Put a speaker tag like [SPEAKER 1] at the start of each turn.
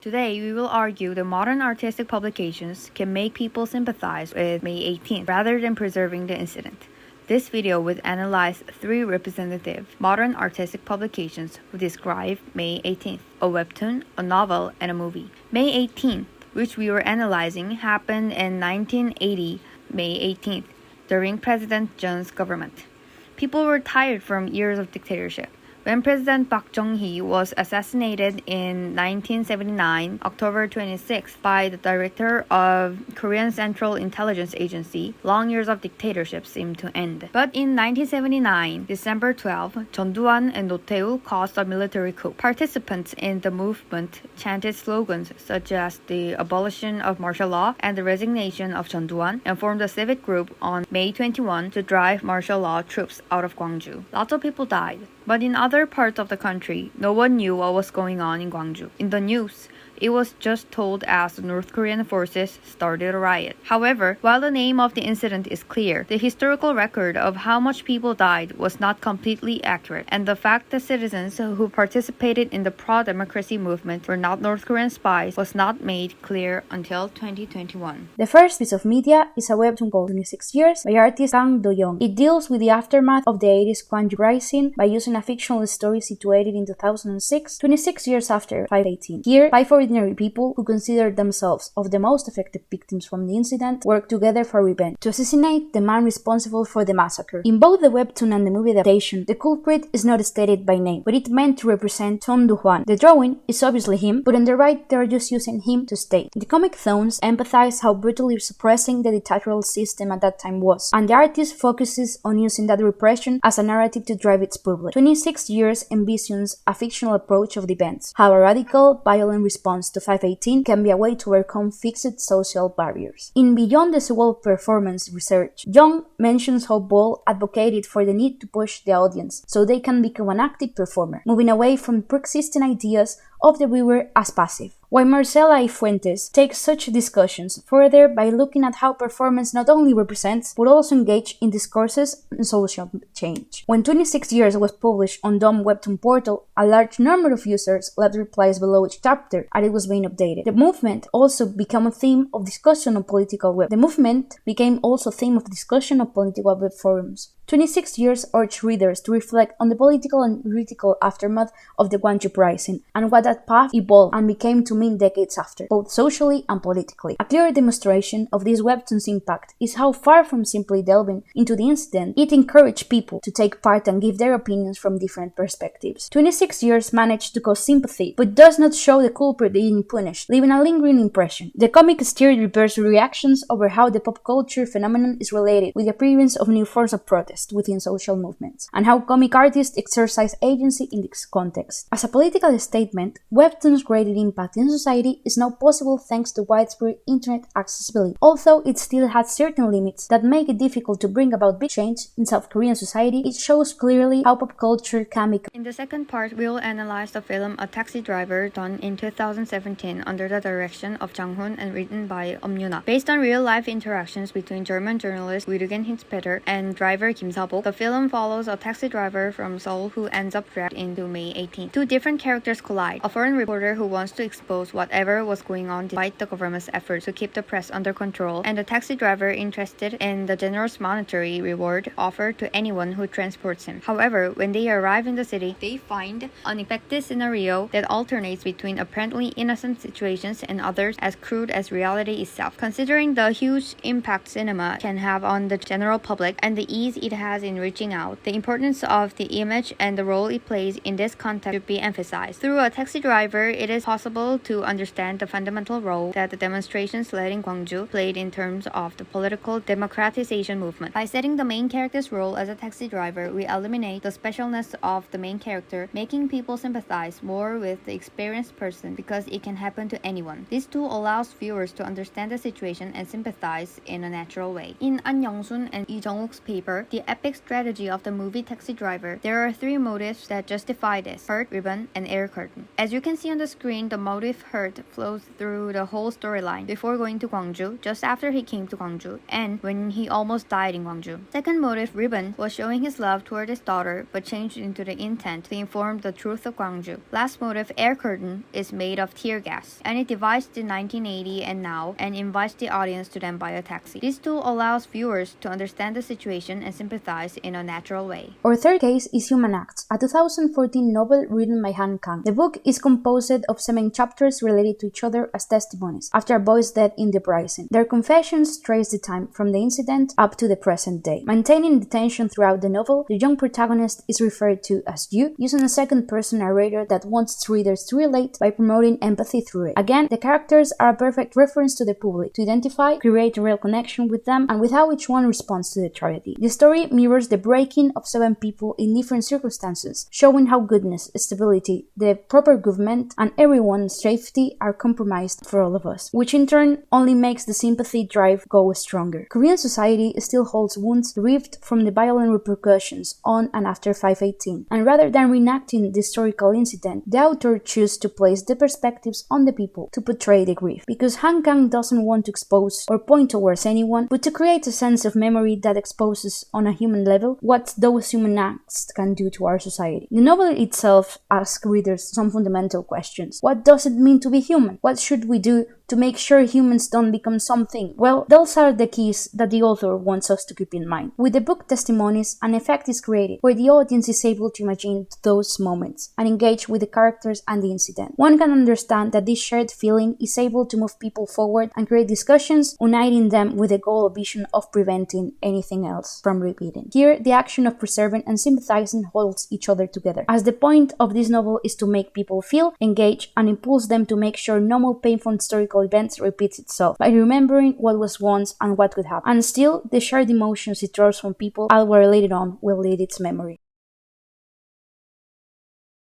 [SPEAKER 1] Today, we will argue that modern artistic publications can make people sympathize with May 18th rather than preserving the incident. This video will analyze 3 representative modern artistic publications who describe May 18th, a webtoon, a novel, and a movie. May 18th, which we were analyzing, happened in 1980, May 18th, during President Jeong's government. People were tired from years of dictatorship. When President Park Chung-hee was assassinated in 1979, October 26th, by the director of Korean Central Intelligence Agency, long years of dictatorship seemed to end. But in 1979, December 12, Jeon and Routledge caused a military coup. Participants in the movement chanted slogans such as the abolition of martial law and the resignation of Jeon, and formed a civic group on May 21 to drive martial law troops out of Gwangju. Lots of people died. But in other parts of the country, no one knew what was going on in Gwangju. In the news, it was just told as the North Korean forces started a riot. However, while the name of the incident is clear, the historical record of how much people died was not completely accurate, and the fact that citizens who participated in the pro-democracy movement were not North Korean spies was not made clear until 2021.
[SPEAKER 2] The first piece of media is a webtoon called 26 Years by artist Kang Do-young. It deals with the aftermath of the 80s Gwangju Uprising by using a fictional story situated in 2006, 26 years after 5/18. Here, 5 ordinary people who considered themselves of the most affected victims from the incident work together for revenge to assassinate the man responsible for the massacre. In both the webtoon and the movie adaptation, the culprit is not stated by name, but it meant to represent Chon Do-hwan. The drawing is obviously him, but on the right they are just using him to state. The comic tones empathize how brutally suppressing the dictatorial system at that time was, and the artist focuses on using that repression as a narrative to drive its public. 26 Years envisions a fictional approach of the events, how a radical, violent response to 5/18 can be a way to overcome fixed social barriers. In Beyond the Sewol performance research, Jung mentions how Ball advocated for the need to push the audience so they can become an active performer, moving away from pre-existing ideas of the viewer as passive. While Marcela A. Fuentes takes such discussions further by looking at how performance not only represents, but also engage in discourses and social change. When 26 Years was published on Dom Webtoon portal, a large number of users left replies below each chapter as it was being updated. The movement also became a theme of discussion on political web. Forums. 26 Years urged readers to reflect on the political and political aftermath of the Gwangju Uprising and what that path evolved and became to mean decades after, both socially and politically. A clear demonstration of this webtoon's impact is how, far from simply delving into the incident, it encouraged people to take part and give their opinions from different perspectives. 26 Years managed to cause sympathy, but does not show the culprit being punished, leaving a lingering impression. The comic steered reverse reactions over how the pop culture phenomenon is related with the appearance of new forms of protest within social movements, and how comic artists exercise agency in this context. As a political statement, webtoons' greater impact in society is now possible thanks to widespread internet accessibility, although it still has certain limits that make it difficult to bring about big change in South Korean society. It shows clearly how pop culture can become.
[SPEAKER 1] In the second part, we will analyze the film A Taxi Driver, done in 2017 under the direction of Jang Hoon and written by Yuna. Based on real-life interactions between German journalist Wilgen Hinspeter and driver Kim Sa-bok, the film follows a taxi driver from Seoul who ends up dragged into May 18th. 2 different characters collide: a foreign reporter who wants to expose whatever was going on despite the government's efforts to keep the press under control, and a taxi driver interested in the generous monetary reward offered to anyone who transports him. However, when they arrive in the city, they find an unexpected scenario that alternates between apparently innocent situations and others as crude as reality itself. Considering the huge impact cinema can have on the general public and the ease it has in reaching out, the importance of the image and the role it plays in this context should be emphasized. Through A Taxi Driver, it is possible to understand the fundamental role that the demonstrations led in Gwangju played in terms of the political democratization movement. By setting the main character's role as a taxi driver, we eliminate the specialness of the main character, making people sympathize more with the experienced person because it can happen to anyone. This tool allows viewers to understand the situation and sympathize in a natural way. In An Young-sun and Lee Jung-wook's paper, The the epic strategy of the movie Taxi Driver, there are three motives that justify this: hurt, ribbon, and air curtain. As you can see on the screen, the motive hurt flows through the whole storyline before going to Gwangju, just after he came to Gwangju, and when he almost died in Gwangju. Second motive, ribbon, was showing his love toward his daughter but changed into the intent to inform the truth of Gwangju. Last motive, air curtain, is made of tear gas, and it divides the 1980 and now and invites the audience to then buy a taxi. This tool allows viewers to understand the situation and sympathize in a natural way.
[SPEAKER 2] Our third case is Human Acts, a 2014 novel written by Han Kang. The book is composed of 7 chapters related to each other as testimonies after a boy's death in the Uprising. Their confessions trace the time from the incident up to the present day. Maintaining the tension throughout the novel, the young protagonist is referred to as you, using a second-person narrator that wants its readers to relate by promoting empathy through it. Again, the characters are a perfect reference to the public, to identify, create a real connection with them, and with how each one responds to the tragedy. The story mirrors the breaking of 7 people in different circumstances, showing how goodness, stability, the proper government, and everyone's safety are compromised for all of us, which in turn only makes the sympathy drive go stronger. Korean society still holds wounds derived from the violent repercussions on and after 5/18, and rather than reenacting the historical incident, the author chose to place the perspectives on the people to portray the grief, because Han Kang doesn't want to expose or point towards anyone, but to create a sense of memory that exposes on a human level what those human acts can do to our society. The novel itself asks readers some fundamental questions. What does it mean to be human? What should we do to make sure humans don't become something? Well, those are the keys that the author wants us to keep in mind. With the book testimonies, an effect is created where the audience is able to imagine those moments and engage with the characters and the incident. One can understand that this shared feeling is able to move people forward and create discussions, uniting them with the goal or vision of preventing anything else from repeating. Here, the action of preserving and sympathizing holds each other together, as the point of this novel is to make people feel, engage, and impulse them to make sure no more painful historical events repeats itself by remembering what was once and what could happen. And still, the shared emotions it draws from people, although later on will lead its memory.